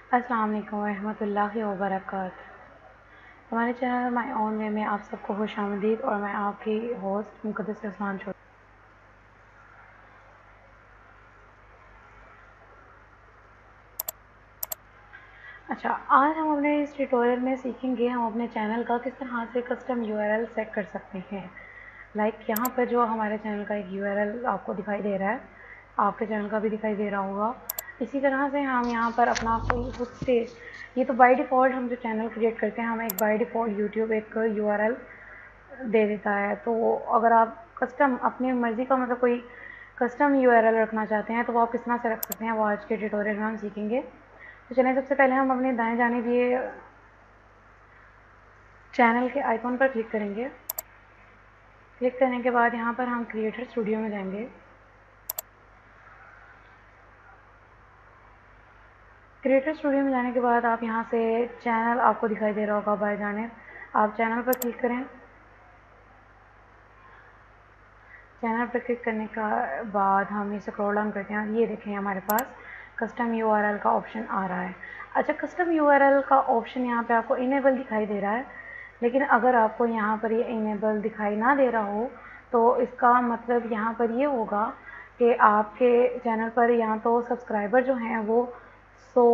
अस्सलाम वालेकुम रहमतुल्लाहि व बरकातहू। हमारे चैनल माय ओन वे में आप सबको खुशामदीद और मैं आपकी होस्ट मुक़द्दस रहमान चौधरी। अच्छा, आज हम अपने इस ट्यूटोरियल में सीखेंगे हम अपने चैनल का किस तरह से कस्टम यूआरएल सेट कर सकते हैं। यहाँ पर जो हमारे चैनल का एक यूआरएल आपको दिखाई दे रहा है, आपके चैनल का भी दिखाई दे रहा होगा। इसी तरह से हम यहाँ पर अपना कोई खुद से, ये तो बाय डिफ़ॉल्ट हम जो चैनल क्रिएट करते हैं, हमें एक बाय डिफ़ॉल्ट यूट्यूब एक यूआरएल दे देता है। तो अगर आप कस्टम अपनी मर्ज़ी का मतलब कोई कस्टम यूआरएल रखना चाहते हैं तो वो आप किस तरह से रख सकते हैं, वो आज के ट्यूटोरियल में हम सीखेंगे। तो चलिए, सबसे पहले हम अपने दाएं जानिब ये चैनल के आइकॉन पर क्लिक करेंगे। क्लिक करने के बाद यहाँ पर हम क्रिएटर स्टूडियो में जाएंगे। क्रिएटर स्टूडियो में जाने के बाद आप यहाँ से चैनल आपको दिखाई दे रहा होगा बाएं जानिब, आप चैनल पर क्लिक करें। चैनल पर क्लिक करने का बाद हम इसे स्क्रॉल डाउन करते हैं। ये देखें, हमारे पास कस्टम यूआरएल का ऑप्शन आ रहा है। अच्छा, कस्टम यूआरएल का ऑप्शन यहाँ पे आपको इनेबल दिखाई दे रहा है, लेकिन अगर आपको यहाँ पर ये इनेबल दिखाई ना दे रहा हो तो इसका मतलब यहाँ पर ये होगा कि आपके चैनल पर या तो सब्सक्राइबर जो हैं वो 100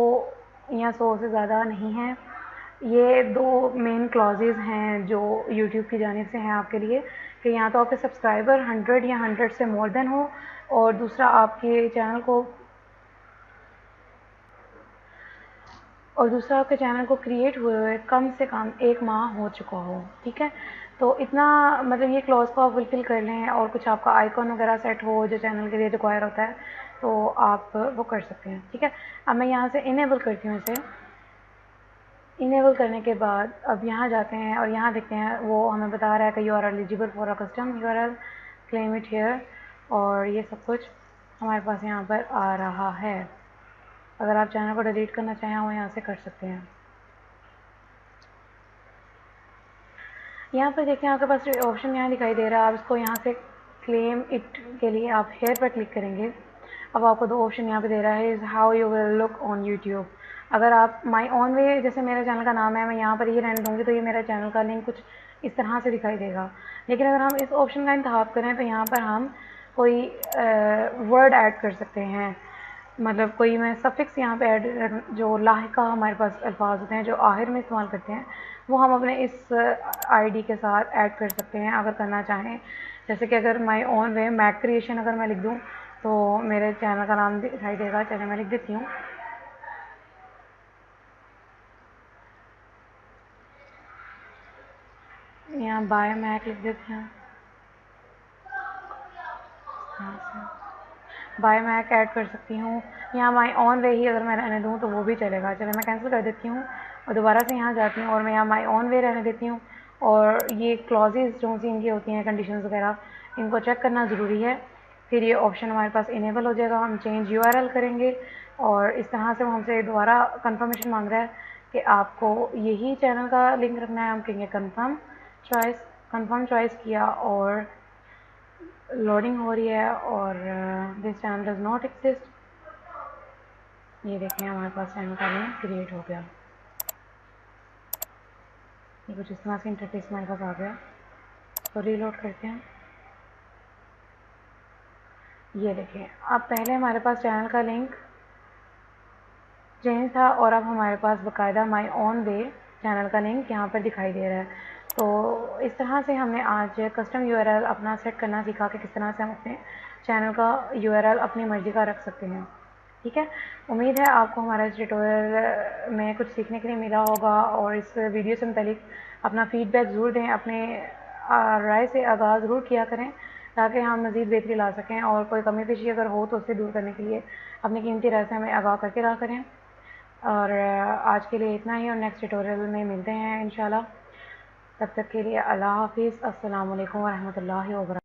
या 100 से ज़्यादा नहीं हैं। ये दो मेन क्लॉजेज़ हैं जो यूट्यूब की जानिब से हैं आपके लिए, कि या तो आपके सब्सक्राइबर 100 या 100 से मोर देन हो, और दूसरा आपके चैनल को क्रिएट हुए कम से कम 1 माह हो चुका हो। ठीक है, तो इतना मतलब ये क्लॉज को आप फुलफिल कर लें और कुछ आपका आइकॉन वगैरह सेट हो जो चैनल के लिए रिक्वायर होता है तो आप वो कर सकते हैं। ठीक है, अब मैं यहाँ से इनेबल करती हूँ इसे। इनेबल करने के बाद अब यहाँ जाते हैं और यहाँ देखते हैं, वो हमें बता रहा है कि you are eligible for a custom URL, claim it here, और ये सब कुछ हमारे पास यहाँ पर आ रहा है। अगर आप चैनल को डिलीट करना चाहें वो यहाँ से कर सकते हैं। यहाँ पर देखें, आपके पास ऑप्शन यहाँ दिखाई दे रहा है। आप इसको यहाँ से क्लेम इट के लिए आप हेयर पर क्लिक करेंगे। अब आपको दो ऑप्शन यहाँ पे दे रहा है, is how you will look on YouTube. अगर आप माई ओन वे, जैसे मेरे चैनल का नाम है, मैं यहाँ पर ये रहने दूँगी तो ये मेरा चैनल का लिंक कुछ इस तरह से दिखाई देगा। लेकिन अगर हम इस ऑप्शन का इंतखाब करें तो यहाँ पर हम कोई वर्ड ऐड कर सकते हैं, मतलब कोई मैं सफिक्स यहाँ पे ऐड, जो लाहिका हमारे पास अल्फाज होते हैं जो आखिर में इस्तेमाल करते हैं, वो हम अपने इस आईडी के साथ ऐड कर सकते हैं अगर करना चाहें। जैसे कि अगर my own way make creation अगर मैं लिख दूँ तो मेरे चैनल का नाम दिखाई देगा। चलिए मैं लिख देती हूँ। यहाँ बाय मैक लिख देते हैं, बाय मैक ऐड कर सकती हूँ। यहाँ माई ऑन वे ही अगर मैं रहने दूँ तो वो भी चलेगा। चलिए मैं कैंसिल कर देती हूँ और दोबारा से यहाँ जाती हूँ और मैं यहाँ माई ऑन वे रहने देती हूँ। और ये क्लॉजेज़ जो सी इनकी होती हैं, कंडीशंस वगैरह, इनको चेक करना ज़रूरी है। फिर ये ऑप्शन हमारे पास इनेबल हो जाएगा। हम चेंज यूआरएल करेंगे और इस तरह से वो हमसे दोबारा कंफर्मेशन मांग रहा है कि आपको यही चैनल का लिंक रखना है। हम कहेंगे कन्फर्म चॉइस किया और लोडिंग हो रही है और this channel does not exist. ये देखें, हमारे पास चैनल का लिंक क्रिएट हो गया। ये कुछ इस तरह से इंटरफेस हमारे पास आ गया। तो रीलोड करते हैं। ये देखें, अब पहले हमारे पास चैनल का लिंक चेंज था और अब हमारे पास बाकायदा माई ऑन वे चैनल का लिंक यहाँ पर दिखाई दे रहा है। तो इस तरह से हमने आज कस्टम यूआरएल अपना सेट करना सीखा कि किस तरह से हम अपने चैनल का यूआरएल अपनी मर्ज़ी का रख सकते हैं। ठीक है, उम्मीद है आपको हमारा इस ट्यूटोरियल में कुछ सीखने के लिए मिला होगा और इस वीडियो से मुतालिक अपना फ़ीडबैक ज़रूर दें, अपने राय से आगाज़ ज़रूर किया करें ताकि हम मज़ीद बेहतरी ला सकें, और कोई कमी पेशी अगर हो तो उसे दूर करने के लिए अपनी कीमती राय से हमें आगाह करके रहा करें। और आज के लिए इतना ही, और नेक्स्ट ट्यूटोरियल में मिलते हैं इंशाल्लाह। तब तक के लिए अल्लाह हाफ़िज़। अस्सलाम वालेकुम व रहमतुल्लाहि व बरकातहू।